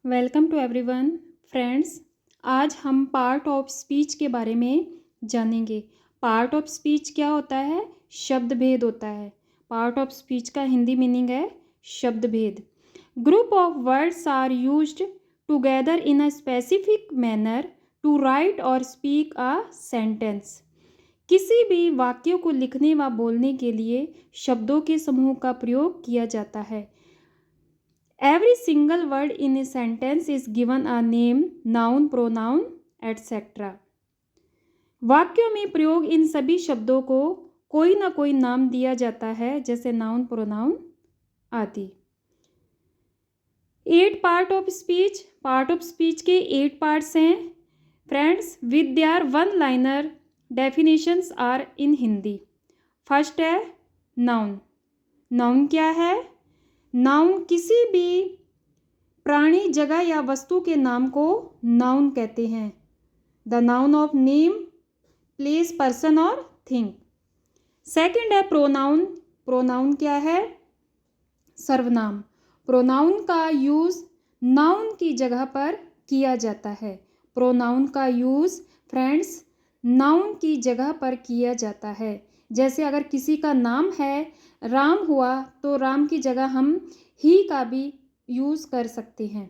Welcome to everyone friends. आज हम part of speech के बारे में जानेंगे। पार्ट ऑफ स्पीच क्या होता है? शब्द भेद होता है। पार्ट ऑफ स्पीच का हिंदी मीनिंग है शब्द भेद। Group of words are used together in a specific manner to write और स्पीक अ सेंटेंस। किसी भी वाक्य को लिखने व बोलने के लिए शब्दों के समूह का प्रयोग किया जाता है। Every single word in a sentence is given a name, noun, pronoun, etc. वाक्यों में प्रयोग इन सभी शब्दों को कोई ना कोई नाम दिया जाता है, जैसे नाउन, प्रोनाउन आदि। 8 पार्ट ऑफ स्पीच के 8 पार्ट्स हैं friends, with their one liner definitions are in Hindi. First है नाउन। नाउन क्या है? नाउन किसी भी प्राणी, जगह या वस्तु के नाम को नाउन कहते हैं। The noun of name, place, person और थिंग। सेकंड है प्रोनाउन। प्रोनाउन क्या है? सर्वनाम। प्रोनाउन का यूज़ नाउन की जगह पर किया जाता है। प्रोनाउन का यूज़ फ्रेंड्स नाउन की जगह पर किया जाता है। जैसे अगर किसी का नाम है राम हुआ तो राम की जगह हम ही का भी यूज़ कर सकते हैं।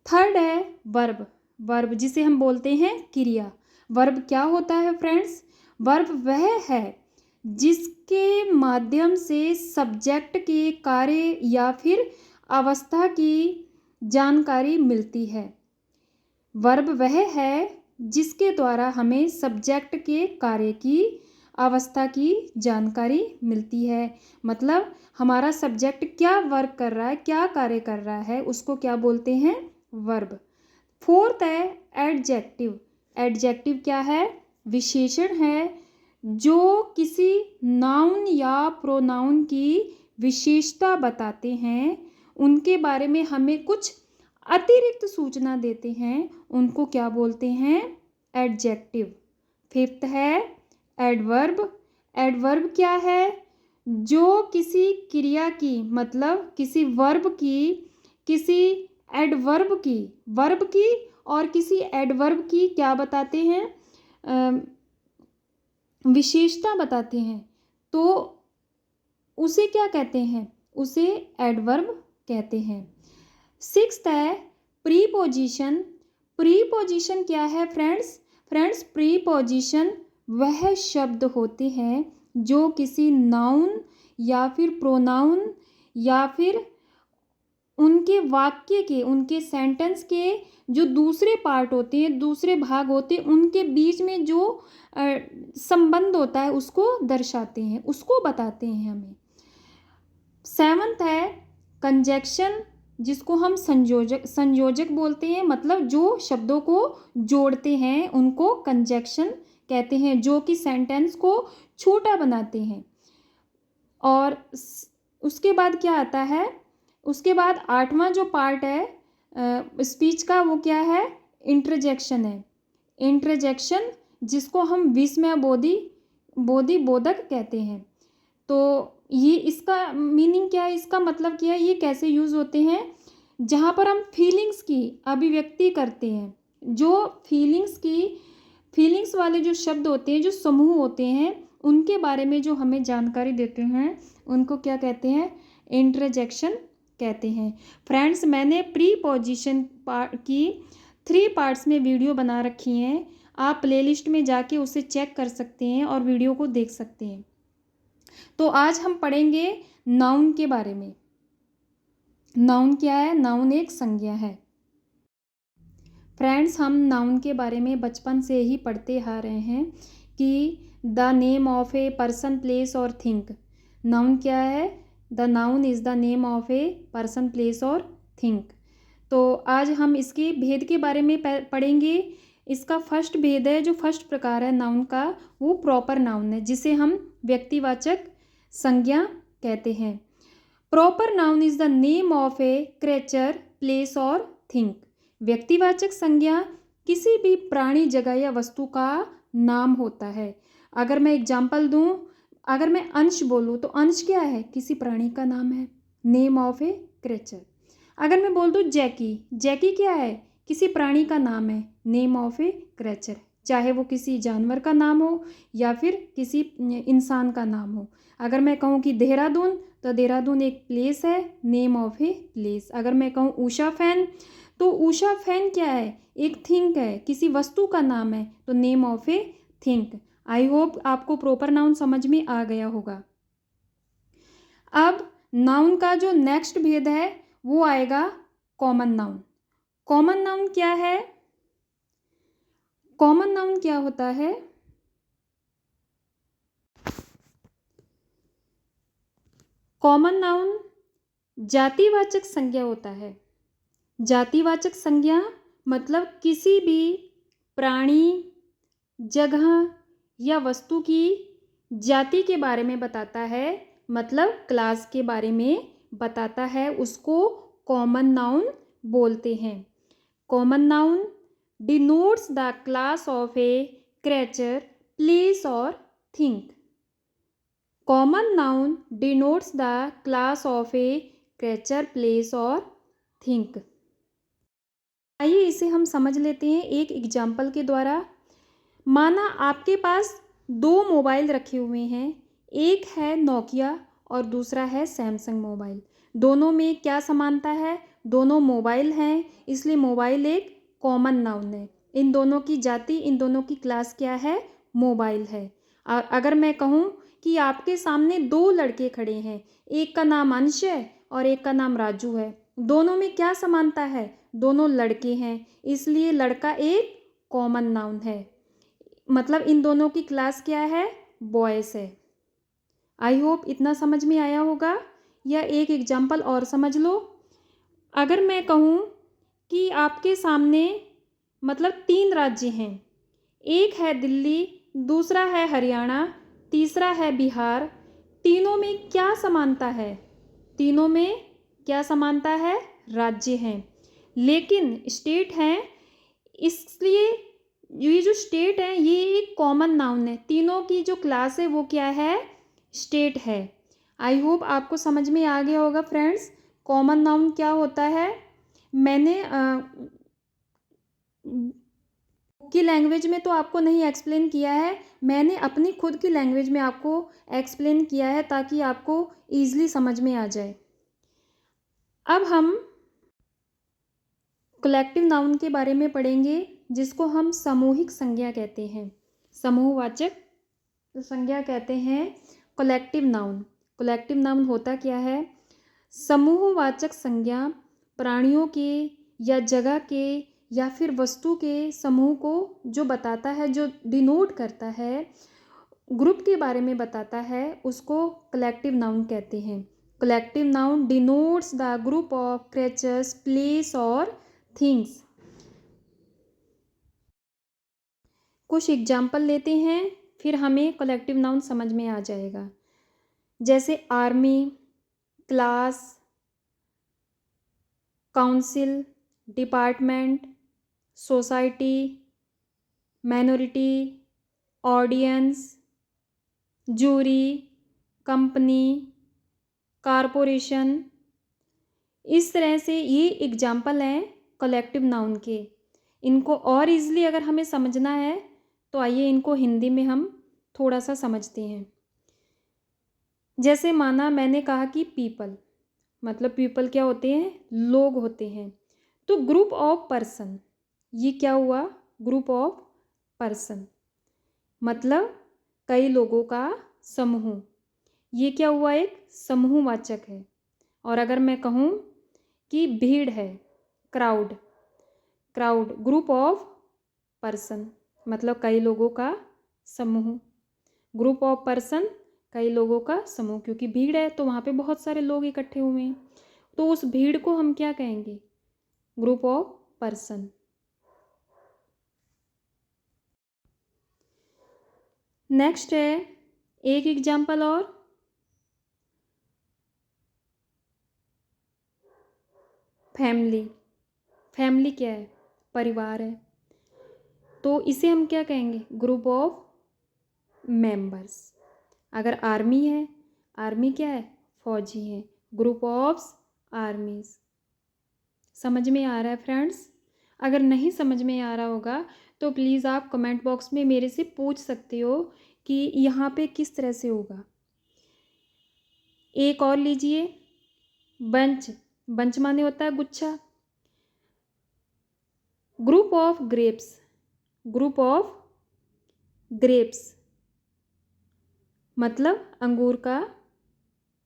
थर्ड है वर्ब। वर्ब जिसे हम बोलते हैं क्रिया। वर्ब क्या होता है फ्रेंड्स? वर्ब वह है जिसके माध्यम से सब्जेक्ट के कार्य या फिर अवस्था की जानकारी मिलती है। वर्ब वह है जिसके द्वारा हमें सब्जेक्ट के कार्य की, अवस्था की जानकारी मिलती है। मतलब हमारा सब्जेक्ट क्या वर्क कर रहा है, क्या कार्य कर रहा है, उसको क्या बोलते हैं? वर्ब। फोर्थ है एडजेक्टिव। एडजेक्टिव क्या है? विशेषण है जो किसी नाउन या प्रोनाउन की विशेषता बताते हैं, उनके बारे में हमें कुछ अतिरिक्त सूचना देते हैं, उनको क्या बोलते हैं? एडजेक्टिव। फिफ्थ है एडवर्ब। एडवर्ब क्या है? जो किसी क्रिया की, मतलब किसी वर्ब की, किसी एडवर्ब की, वर्ब की और किसी एडवर्ब की क्या बताते हैं? विशेषता बताते हैं, तो उसे क्या कहते हैं? उसे एडवर्ब कहते हैं। सिक्स्थ है प्रीपोजिशन। प्रीपोजिशन क्या है फ्रेंड्स? फ्रेंड्स प्रीपोजिशन वह शब्द होते हैं जो किसी नाउन या फिर प्रोनाउन या फिर उनके वाक्य के, उनके सेंटेंस के जो दूसरे पार्ट होते हैं, दूसरे भाग होते हैं, उनके बीच में जो संबंध होता है उसको दर्शाते हैं, उसको बताते हैं हमें। सेवंथ है कंजक्शन, जिसको हम संयोजक बोलते हैं। मतलब जो शब्दों को जोड़ते हैं उनको कंजक्शन कहते हैं, जो कि सेंटेंस को छोटा बनाते हैं। और उसके बाद क्या आता है? उसके बाद 8वां जो पार्ट है स्पीच का, वो क्या है? इंटरजेक्शन है। इंटरजेक्शन जिसको हम विस्मय बोधक कहते हैं। तो ये इसका मीनिंग क्या है, इसका मतलब क्या है, ये कैसे यूज़ होते हैं? जहाँ पर हम फीलिंग्स की अभिव्यक्ति करते हैं, जो फीलिंग्स वाले जो शब्द होते हैं, जो समूह होते हैं, उनके बारे में जो हमें जानकारी देते हैं, उनको क्या कहते हैं? इंटरजेक्शन कहते हैं। फ्रेंड्स मैंने प्रीपोजिशन की 3 पार्ट्स में वीडियो बना रखी हैं, आप प्लेलिस्ट में जाके उसे चेक कर सकते हैं और वीडियो को देख सकते हैं। तो आज हम पढ़ेंगे नाउन के बारे में। नाउन क्या है? नाउन एक संज्ञा है। फ्रेंड्स हम नाउन के बारे में बचपन से ही पढ़ते आ रहे हैं कि the name of a person, place और थिंग। नाउन क्या है? The noun is the name of a person, place और थिंग। तो आज हम इसके भेद के बारे में पढ़ेंगे। इसका फर्स्ट भेद है, जो फर्स्ट प्रकार है नाउन का, वो प्रॉपर नाउन है, जिसे हम व्यक्तिवाचक संज्ञा कहते हैं। Proper noun is the name of a creature, place और थिंग। व्यक्तिवाचक संज्ञा किसी भी प्राणी, जगह या वस्तु का नाम होता है। अगर मैं एग्जाम्पल दूं, अगर मैं अंश बोलूं तो अंश क्या है? किसी प्राणी का नाम है, नेम ऑफ ए क्रेचर। अगर मैं बोल दूँ जैकी, जैकी क्या है? किसी प्राणी का नाम है, नेम ऑफ ए क्रेचर, चाहे वो किसी जानवर का नाम हो या फिर किसी इंसान का नाम हो। अगर मैं कहूँ कि देहरादून, तो देहरादून एक प्लेस है, नेम ऑफ ए प्लेस। अगर मैं कहूँ उषा फैन, तो उषा फैन क्या है? एक थिंग है, किसी वस्तु का नाम है, तो name of A think. I hope आपको प्रॉपर नाउन समझ में आ गया होगा। अब नाउन का जो नेक्स्ट भेद है वो आएगा कॉमन नाउन। कॉमन नाउन क्या है? कॉमन नाउन क्या होता है? कॉमन नाउन जातिवाचक संज्ञा होता है। जातिवाचक संज्ञा मतलब किसी भी प्राणी, जगह या वस्तु की जाति के बारे में बताता है, मतलब क्लास के बारे में बताता है, उसको कॉमन नाउन बोलते हैं। Common noun denotes the class of a creature, place और thing. Common noun denotes the class of a creature, place और थिंक। आइए इसे हम समझ लेते हैं एक एग्जाम्पल के द्वारा। माना आपके पास दो मोबाइल रखे हुए हैं, एक है नोकिया और दूसरा है सैमसंग मोबाइल। दोनों में क्या समानता है? दोनों मोबाइल हैं, इसलिए मोबाइल एक कॉमन नाउन है। इन दोनों की जाति, इन दोनों की क्लास क्या है? मोबाइल है। और अगर मैं कहूँ कि आपके सामने दो लड़के खड़े हैं, एक का नाम अंश है और एक का नाम राजू है, दोनों में क्या समानता है? दोनों लड़के हैं, इसलिए लड़का एक कॉमन नाउन है। मतलब इन दोनों की क्लास क्या है? बॉयज़ है। आई होप इतना समझ में आया होगा। या एक एग्जाम्पल और समझ लो। अगर मैं कहूँ कि आपके सामने मतलब 3 राज्य हैं, एक है दिल्ली, दूसरा है हरियाणा, तीसरा है बिहार। तीनों में क्या समानता है? तीनों में क्या समानता है? राज्य हैं, लेकिन स्टेट हैं, इसलिए ये जो स्टेट है ये एक कॉमन नाउन है। तीनों की जो क्लास है वो क्या है? स्टेट है। आई होप आपको समझ में आ गया होगा फ्रेंड्स, कॉमन नाउन क्या होता है। मैंने की लैंग्वेज में तो आपको नहीं एक्सप्लेन किया है, मैंने अपनी खुद की लैंग्वेज में आपको एक्सप्लेन किया है ताकि आपको ईजिली समझ में आ जाए। अब हम कलेक्टिव नाउन के बारे में पढ़ेंगे, जिसको हम सामूहिक संज्ञा कहते हैं। समूहवाचक संज्ञा कहते हैं कलेक्टिव नाउन। कलेक्टिव नाउन होता क्या है? समूहवाचक संज्ञा प्राणियों के या जगह के या फिर वस्तु के समूह को जो बताता है, जो डिनोट करता है, ग्रुप के बारे में बताता है, उसको कलेक्टिव नाउन कहते हैं। Collective noun denotes the group of creatures, place और थिंग्स। कुछ एग्जाम्पल लेते हैं, फिर हमें कलेक्टिव नाउन समझ में आ जाएगा। जैसे army, class, council, department, society, minority, audience, jury, company, corporation. इस तरह से ये एग्जाम्पल हैं कलेक्टिव नाउन के। इनको और इजीली अगर हमें समझना है तो आइए इनको हिंदी में हम थोड़ा सा समझते हैं। जैसे माना मैंने कहा कि पीपल, मतलब पीपल क्या होते हैं? लोग होते हैं। तो ग्रुप ऑफ पर्सन, ये क्या हुआ? ग्रुप ऑफ पर्सन मतलब कई लोगों का समूह, ये क्या हुआ? एक समूहवाचक है। और अगर मैं कहूँ कि भीड़ है, crowd, crowd group of person मतलब कई लोगों का समूह। ग्रुप ऑफ पर्सन कई लोगों का समूह, क्योंकि भीड़ है तो वहाँ पे बहुत सारे लोग इकट्ठे हुए हैं, तो उस भीड़ को हम क्या कहेंगे? Group of person. नेक्स्ट है एक एग्जाम्पल और, फैमिली। फैमिली क्या है? परिवार है, तो इसे हम क्या कहेंगे? Group of members. अगर आर्मी है, आर्मी क्या है? फौजी है, ग्रुप ऑफ आर्मीज। समझ में आ रहा है फ्रेंड्स? अगर नहीं समझ में आ रहा होगा तो प्लीज़ आप कमेंट बॉक्स में मेरे से पूछ सकते हो कि यहाँ पे किस तरह से होगा। एक और लीजिए, बंच। बंच माने होता है गुच्छा। Group of grapes. Group of grapes मतलब अंगूर का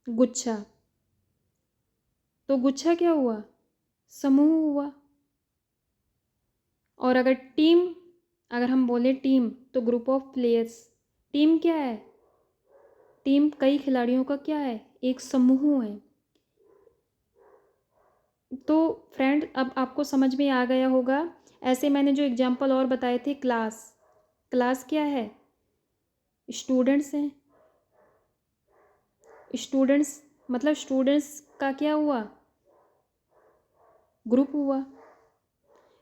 गुच्छा। तो गुच्छा क्या हुआ? समूह हुआ। और अगर टीम, अगर हम बोले टीम, तो ग्रुप ऑफ प्लेयर्स। टीम क्या है? टीम कई खिलाड़ियों का क्या है? एक समूह है। तो फ्रेंड अब आपको समझ में आ गया होगा। ऐसे मैंने जो एग्जांपल और बताए थे, क्लास। क्लास क्या है? स्टूडेंट्स हैं। स्टूडेंट्स मतलब स्टूडेंट्स का क्या हुआ? ग्रुप हुआ।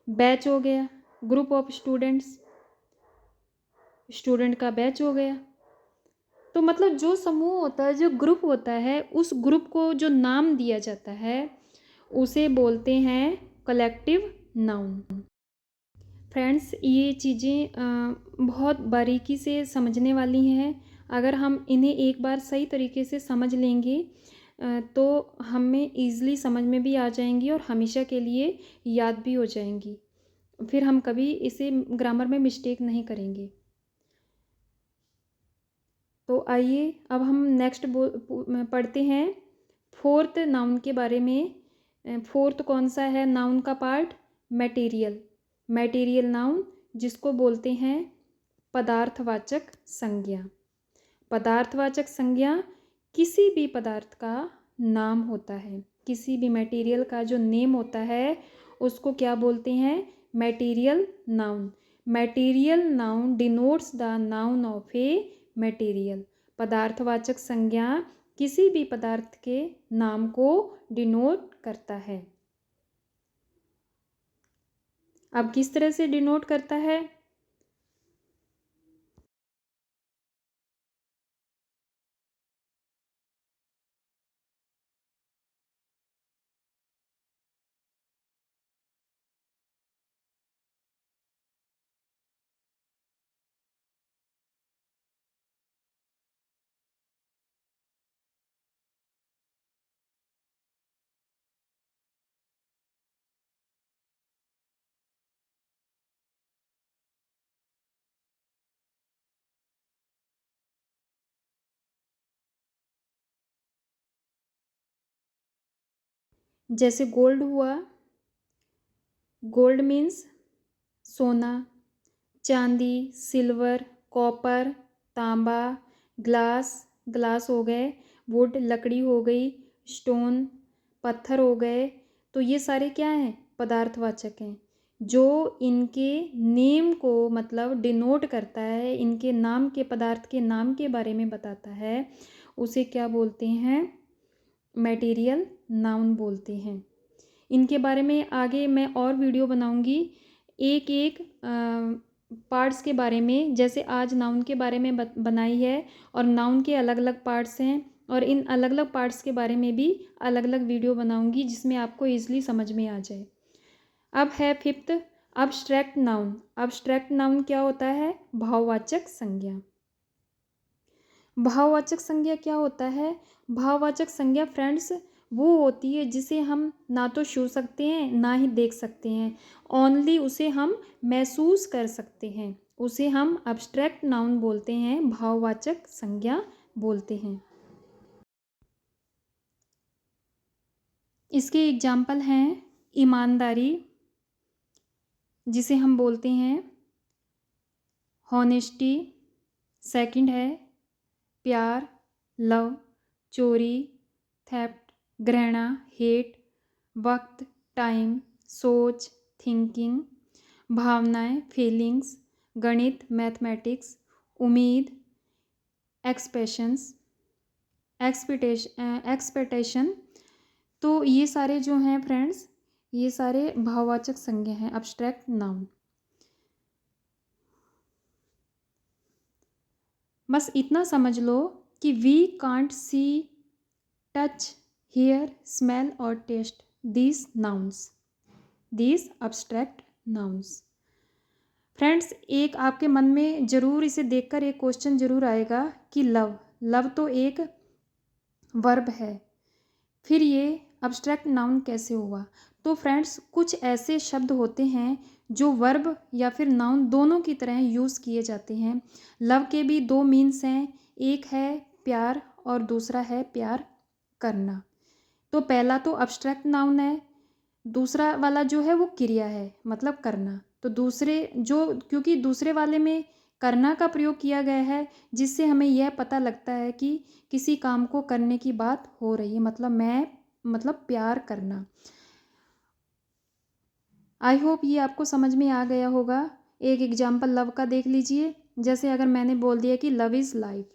बैच हो गया, ग्रुप ऑफ स्टूडेंट्स। स्टूडेंट का बैच हो गया। तो मतलब जो समूह होता है, जो ग्रुप होता है, उस ग्रुप को जो नाम दिया जाता है उसे बोलते हैं कलेक्टिव नाउन। फ्रेंड्स, ये चीज़ें बहुत बारीकी से समझने वाली हैं। अगर हम इन्हें एक बार सही तरीके से समझ लेंगे तो हमें ईज़िली समझ में भी आ जाएंगी और हमेशा के लिए याद भी हो जाएंगी। फिर हम कभी इसे ग्रामर में मिस्टेक नहीं करेंगे। तो आइए अब हम नेक्स्ट पढ़ते हैं फोर्थ नाउन के बारे में। फोर्थ कौन सा है नाउन का पार्ट? मटेरियल। मटेरियल नाउन जिसको बोलते हैं पदार्थवाचक संज्ञा। पदार्थवाचक संज्ञा किसी भी पदार्थ का नाम होता है। किसी भी मटेरियल का जो नेम होता है उसको क्या बोलते हैं? Material noun. Material noun denotes the noun of a material. पदार्थवाचक संज्ञा किसी भी पदार्थ के नाम को डिनोट करता है। अब किस तरह से डिनोट करता है? जैसे गोल्ड हुआ। गोल्ड मीन्स सोना। चांदी, सिल्वर, कॉपर, तांबा, ग्लास। ग्लास हो गए। वुड लकड़ी हो गई। स्टोन पत्थर हो गए। तो ये सारे क्या हैं? पदार्थवाचक हैं जो इनके नेम को मतलब डिनोट करता है, इनके नाम के, पदार्थ के नाम के बारे में बताता है। उसे क्या बोलते हैं? मटेरियल नाउन बोलते हैं। इनके बारे में आगे मैं और वीडियो बनाऊंगी एक एक पार्ट्स के बारे में। जैसे आज नाउन के बारे में बनाई है और नाउन के अलग अलग पार्ट्स हैं और इन अलग अलग पार्ट्स के बारे में भी अलग अलग वीडियो बनाऊंगी जिसमें आपको ईजिली समझ में आ जाए। अब है fifth abstract noun. Abstract noun क्या होता है? भाववाचक संज्ञा। भाववाचक संज्ञा क्या होता है? भाववाचक संज्ञा फ्रेंड्स वो होती है जिसे हम ना तो छू सकते हैं ना ही देख सकते हैं, ओनली उसे हम महसूस कर सकते हैं। उसे हम अब्स्ट्रैक्ट नाउन बोलते हैं, भाववाचक संज्ञा बोलते हैं। इसके एग्जाम्पल हैं ईमानदारी जिसे हम बोलते हैं हॉनेस्टी। सेकंड है प्यार, लव। चोरी, थेफ्ट। घृणा, हेट। वक्त, टाइम। सोच, थिंकिंग। भावनाएं, फीलिंग्स। गणित, मैथमेटिक्स। उम्मीद, एक्सपेशंस, एक्सपेक्टेशन। तो ये सारे जो हैं फ्रेंड्स, ये सारे भाववाचक संज्ञा हैं, अब्स्ट्रैक्ट नाउन। बस इतना समझ लो कि we can't see, touch, hear, smell और taste these nouns. these abstract nouns. Friends, एक आपके मन में ज़रूर इसे देखकर एक क्वेश्चन ज़रूर आएगा कि लव तो एक वर्ब है, फिर ये अब्स्ट्रैक्ट नाउन कैसे हुआ। तो फ्रेंड्स, कुछ ऐसे शब्द होते हैं जो वर्ब या फिर नाउन दोनों की तरह यूज़ किए जाते हैं। लव के भी दो मीन्स हैं, एक है प्यार और दूसरा है प्यार करना। तो पहला तो अब्स्ट्रैक्ट नाउन है, दूसरा वाला जो है वो क्रिया है, मतलब करना। तो क्योंकि दूसरे वाले में करना का प्रयोग किया गया है, जिससे हमें यह पता लगता है कि किसी काम को करने की बात हो रही है, मतलब प्यार करना। आई होप ये आपको समझ में आ गया होगा। एक एग्जाम्पल लव का देख लीजिए। जैसे अगर मैंने बोल दिया कि लव इज़ लाइफ,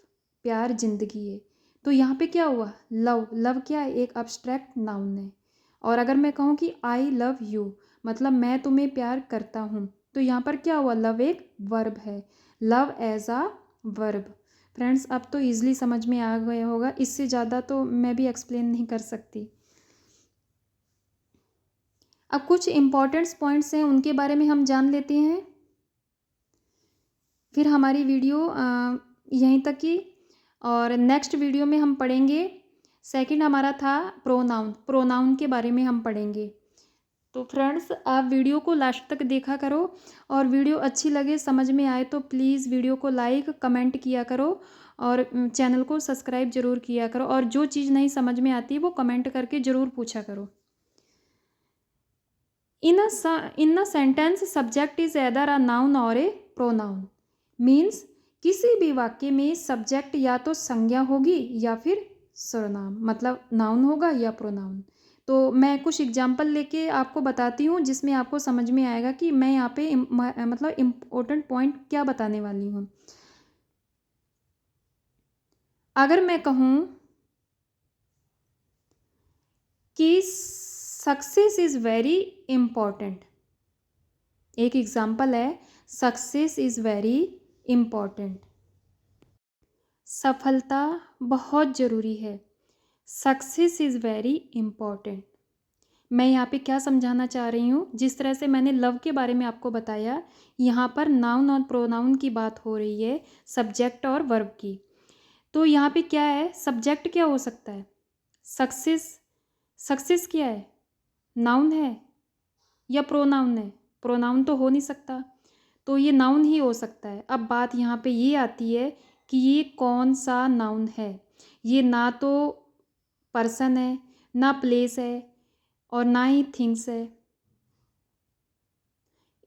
प्यार जिंदगी है, तो यहाँ पे क्या हुआ, लव क्या है, एक अब्स्ट्रैक्ट नाउन है। और अगर मैं कहूँ कि आई लव यू, मतलब मैं तुम्हें प्यार करता हूँ, तो यहाँ पर क्या हुआ, लव एक वर्ब है, लव एज आ वर्ब। फ्रेंड्स, अब तो ईजिली समझ में आ गया होगा, इससे ज़्यादा तो मैं भी एक्सप्लेन नहीं कर सकती। अब कुछ इम्पॉर्टेंट्स पॉइंट्स हैं, उनके बारे में हम जान लेते हैं, फिर हमारी वीडियो यहीं तक की। और नेक्स्ट वीडियो में हम पढ़ेंगे, सेकंड हमारा था प्रोनाउन के बारे में हम पढ़ेंगे। तो फ्रेंड्स, आप वीडियो को लास्ट तक देखा करो, और वीडियो अच्छी लगे, समझ में आए तो प्लीज़ वीडियो को लाइक कमेंट किया करो, और चैनल को सब्सक्राइब ज़रूर किया करो, और जो चीज़ नहीं समझ में आती वो कमेंट करके ज़रूर पूछा करो। In a sentence, subject is either a noun or a pronoun. Means किसी भी वाक्य में सब्जेक्ट या तो संज्ञा होगी या फिर सर्वनाम, मतलब नाउन होगा या प्रोनाउन। तो मैं कुछ एग्जाम्पल लेके आपको बताती हूँ, जिसमें आपको समझ में आएगा कि मैं यहाँ पे मतलब इम्पोर्टेंट पॉइंट क्या बताने वाली हूँ। अगर मैं कहूँ कि सक्सेस इज़ वेरी इम्पॉर्टेंट, एक एग्जाम्पल है, सक्सेस इज़ वेरी इम्पॉर्टेंट, सफलता बहुत ज़रूरी है, सक्सेस इज़ वेरी इम्पॉर्टेंट। मैं यहाँ पे क्या समझाना चाह रही हूँ, जिस तरह से मैंने लव के बारे में आपको बताया, यहाँ पर नाउन और प्रोनाउन की बात हो रही है, सब्जेक्ट और वर्ब की। तो यहाँ पे क्या है, सब्जेक्ट क्या हो सकता है, सक्सेस क्या है, नाउन है या प्रोनाउन है, प्रोनाउन तो हो नहीं सकता, तो ये नाउन ही हो सकता है। अब बात यहाँ पे ये आती है कि ये कौन सा नाउन है। ये ना तो पर्सन है, ना प्लेस है, और ना ही थिंग्स है।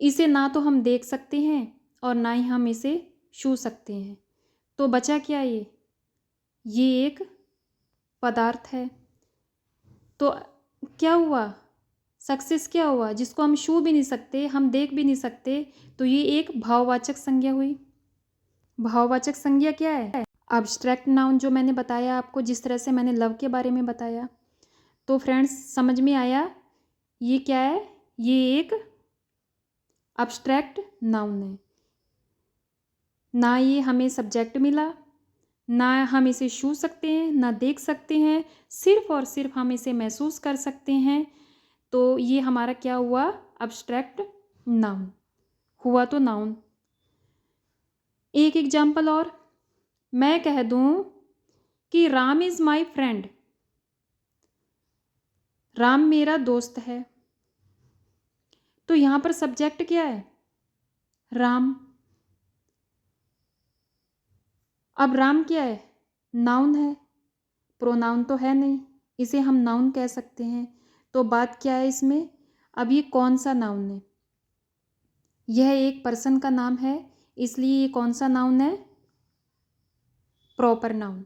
इसे ना तो हम देख सकते हैं और ना ही हम इसे छू सकते हैं। तो बचा क्या ये एक पदार्थ है। तो क्या हुआ, सक्सेस क्या हुआ, जिसको हम छू भी नहीं सकते, हम देख भी नहीं सकते, तो ये एक भाववाचक संज्ञा हुई। भाववाचक संज्ञा क्या है, अब्स्ट्रैक्ट नाउन, जो मैंने बताया आपको, जिस तरह से मैंने लव के बारे में बताया। तो फ्रेंड्स, समझ में आया ये क्या है, ये एक अब्स्ट्रैक्ट नाउन है। ना ये हमें सब्जेक्ट मिला, ना हम इसे छू सकते हैं, ना देख सकते हैं, सिर्फ और सिर्फ हम इसे महसूस कर सकते हैं। तो ये हमारा क्या हुआ, अब्स्ट्रैक्ट नाउन हुआ, तो नाउन। एक एग्जाम्पल और, मैं कह दूं कि Ram is my friend, Ram मेरा दोस्त है, तो यहाँ पर सब्जेक्ट क्या है, राम। अब राम क्या है, नाउन है, प्रोनाउन तो है नहीं, इसे हम नाउन कह सकते हैं। तो बात क्या है इसमें, अब ये कौन सा नाउन है, यह एक पर्सन का नाम है, इसलिए ये कौन सा नाउन है, प्रॉपर नाउन,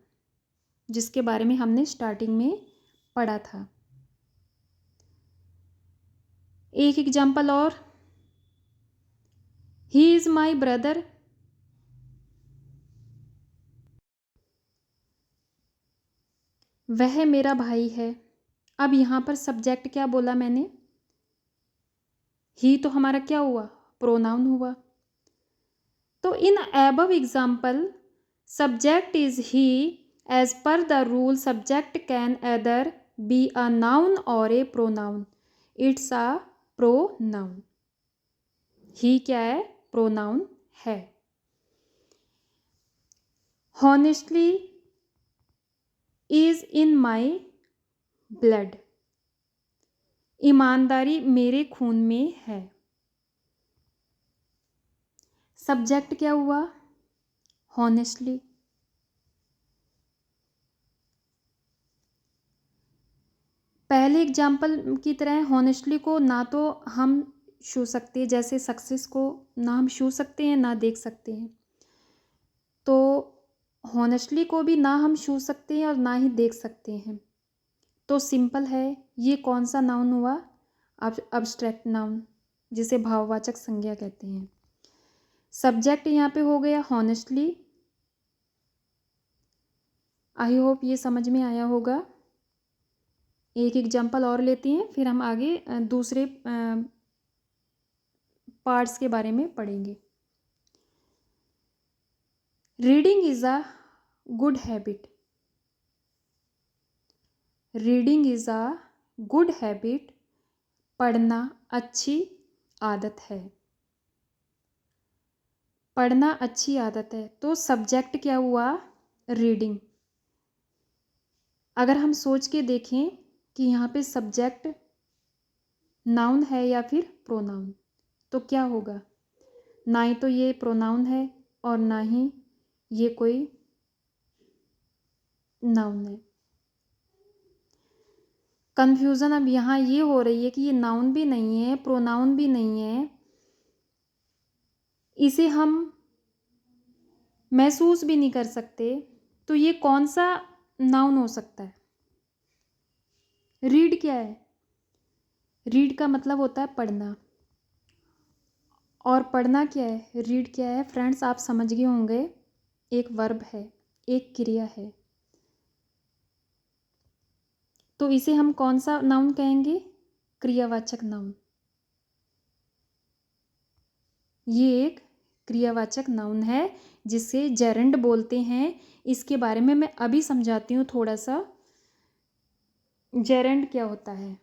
जिसके बारे में हमने स्टार्टिंग में पढ़ा था। एक एग्जाम्पल और, ही इज़ माई ब्रदर, वह मेरा भाई है। अब यहाँ पर सब्जेक्ट क्या बोला मैंने, ही तो हमारा क्या हुआ, प्रोनाउन हुआ। तो in above example subject is he, as per the rule subject can either be a noun और a pronoun, it's a pronoun. He क्या है? प्रोनाउन है। Honestly is in my blood. ईमानदारी मेरे खून में है। सब्जेक्ट क्या हुआ? हॉनेस्टली। पहले एग्जाम्पल की तरह हॉनेस्टली को ना तो हम छू सकते हैं, जैसे सक्सेस को ना हम छू सकते हैं ना देख सकते हैं, तो हॉनेस्टली को भी ना हम छू सकते हैं और ना ही देख सकते हैं। तो सिंपल है, ये कौन सा नाउन हुआ? अब्स्ट्रैक्ट नाउन, जिसे भाववाचक संज्ञा कहते हैं। सब्जेक्ट यहाँ पे हो गया हॉनेस्टली। आई होप ये समझ में आया होगा। एक एग्जाम्पल और लेते हैं, फिर हम आगे दूसरे पार्ट्स के बारे में पढ़ेंगे। Reading is a good habit. Reading is a good habit. पढ़ना अच्छी आदत है। पढ़ना अच्छी आदत है। तो सब्जेक्ट क्या हुआ? रीडिंग। अगर हम सोच के देखें कि यहाँ पे सब्जेक्ट नाउन है या फिर प्रोनाउन, तो क्या होगा? ना ही तो ये प्रोनाउन है और ना ही ये कोई नाउन है। कंफ्यूजन अब यहाँ ये हो रही है कि ये नाउन भी नहीं है, प्रोनाउन भी नहीं है, इसे हम महसूस भी नहीं कर सकते, तो ये कौन सा नाउन हो सकता है? रीड क्या है? रीड का मतलब होता है पढ़ना, और पढ़ना क्या है? रीड क्या है? फ्रेंड्स आप समझ गए होंगे, एक वर्ब है, एक क्रिया है। तो इसे हम कौन सा नाउन कहेंगे? क्रियावाचक नाउन। ये एक क्रियावाचक नाउन है जिसे जेरेंड बोलते हैं। इसके बारे में मैं अभी समझाती हूँ थोड़ा सा, जेरेंड क्या होता है।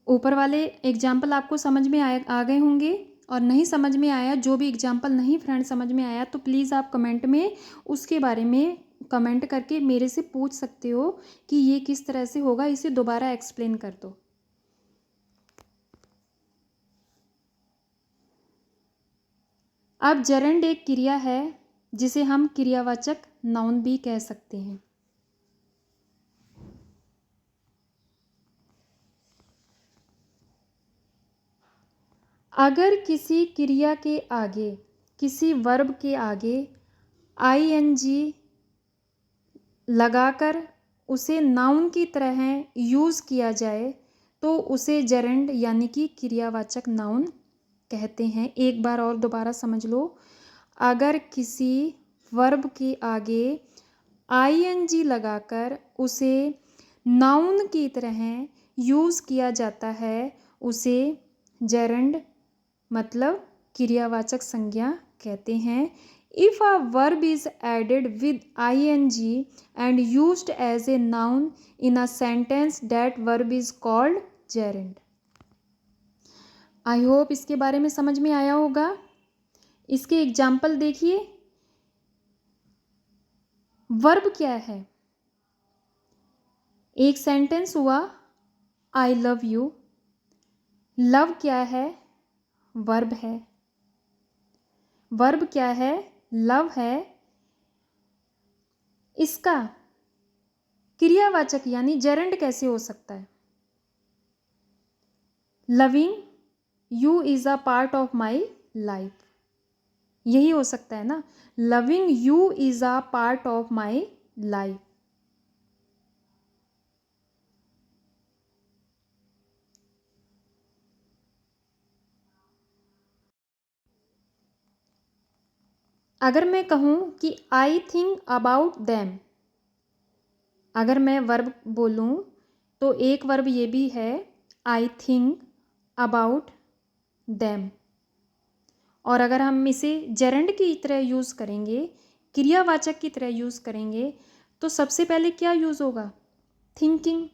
ऊपर वाले एग्जाम्पल आपको समझ में आ गए होंगे, और नहीं समझ में आया, जो भी एग्जाम्पल नहीं फ्रेंड समझ में आया, तो प्लीज़ आप कमेंट में उसके बारे में कमेंट करके मेरे से पूछ सकते हो कि ये किस तरह से होगा, इसे दोबारा एक्सप्लेन कर दो। अब जेरेंड एक क्रिया है जिसे हम क्रियावाचक नाउन भी कह सकते हैं। अगर किसी क्रिया के आगे, किसी वर्ब के आगे आईएनजी लगाकर उसे नाउन की तरह यूज़ किया जाए तो उसे जेरेंड यानी कि क्रियावाचक नाउन कहते हैं। एक बार और दोबारा समझ लो। अगर किसी वर्ब के आगे आईएनजी लगाकर उसे नाउन की तरह यूज़ किया जाता है, उसे जेरेंड मतलब क्रियावाचक संज्ञा कहते हैं। If a verb is added with ing and used as a noun in a sentence, that verb is called gerund. I hope इसके बारे में समझ में आया होगा। इसके एग्जाम्पल देखिए। वर्ब क्या है? एक सेंटेंस हुआ आई लव यू। लव क्या है? वर्ब है। वर्ब क्या है? लव है। इसका क्रियावाचक यानी जेरेंड कैसे हो सकता है? Loving you is a part of my life, यही हो सकता है ना। Loving you is a part of my life. अगर मैं कहूँ कि आई थिंक अबाउट देम, अगर मैं वर्ब बोलूँ तो एक वर्ब ये भी है आई थिंक अबाउट देम। और अगर हम इसे जेरेंड की तरह यूज़ करेंगे, क्रियावाचक की तरह यूज़ करेंगे, तो सबसे पहले क्या यूज़ होगा? थिंकिंग,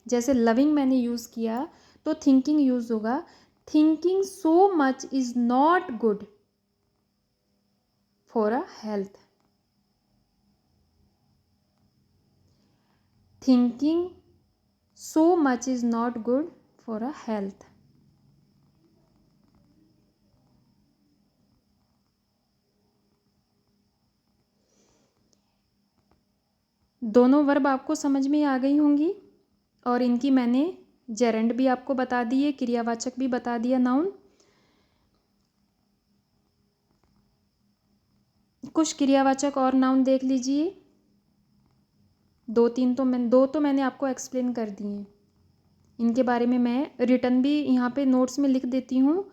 जैसे लविंग मैंने यूज़ किया तो थिंकिंग यूज़ होगा। Thinking so much is not good for a health. Thinking so much is not good for a health। दोनों वर्ब आपको समझ में आ गई होंगी और इनकी मैंने जेरेंड भी आपको बता दिए, क्रियावाचक भी बता दिया, नाउन। कुछ क्रियावाचक और नाउन देख लीजिए। दो तो मैंने आपको एक्सप्लेन कर दिए हैं। इनके बारे में मैं रिटर्न भी यहाँ पे नोट्स में लिख देती हूँ।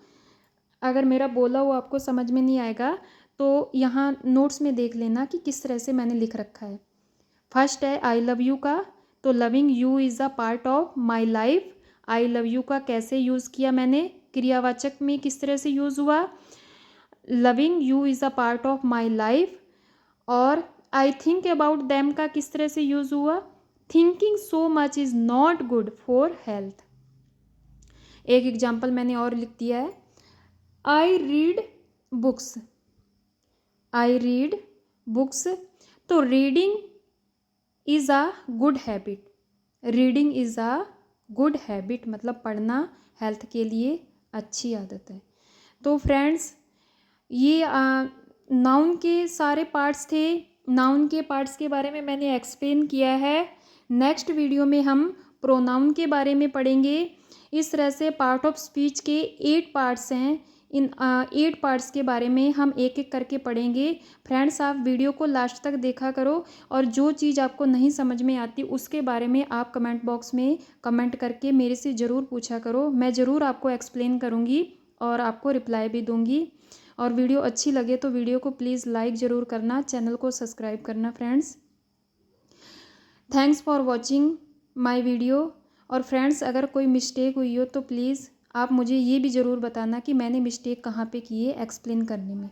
अगर मेरा बोला हुआ आपको समझ में नहीं आएगा तो यहाँ नोट्स में देख लेना कि किस तरह से मैंने लिख रखा है। फर्स्ट है आई लव यू का, तो loving you is a part of my life. I love you का कैसे यूज़ किया मैंने, क्रियावाचक में किस तरह से यूज़ हुआ, loving you is a part of my life. और आई थिंक अबाउट दैम का किस तरह से यूज़ हुआ, thinking so much is not good for health. एक एग्जाम्पल मैंने और लिख दिया है, I read books. I read books, तो reading is a good habit. Reading is a good habit मतलब पढ़ना हेल्थ के लिए अच्छी आदत है। तो फ्रेंड्स, ये नाउन के सारे पार्ट्स थे। नाउन के पार्ट्स के बारे में मैंने एक्सप्लेन किया है। नेक्स्ट वीडियो में हम प्रोनाउन के बारे में पढ़ेंगे। इस तरह से पार्ट ऑफ स्पीच के 8 पार्ट्स हैं। इन 8 पार्ट्स के बारे में हम एक एक करके पढ़ेंगे। फ्रेंड्स, आप वीडियो को लास्ट तक देखा करो और जो चीज़ आपको नहीं समझ में आती उसके बारे में आप कमेंट बॉक्स में कमेंट करके मेरे से ज़रूर पूछा करो। मैं ज़रूर आपको एक्सप्लेन करूँगी और आपको रिप्लाई भी दूँगी। और वीडियो अच्छी लगे तो वीडियो को प्लीज़ लाइक ज़रूर करना, चैनल को सब्सक्राइब करना। Friends, thanks for watching my video. और फ्रेंड्स, अगर कोई मिस्टेक हुई हो तो प्लीज़ आप मुझे ये भी ज़रूर बताना कि मैंने मिस्टेक कहाँ पे की है एक्सप्लेन करने में।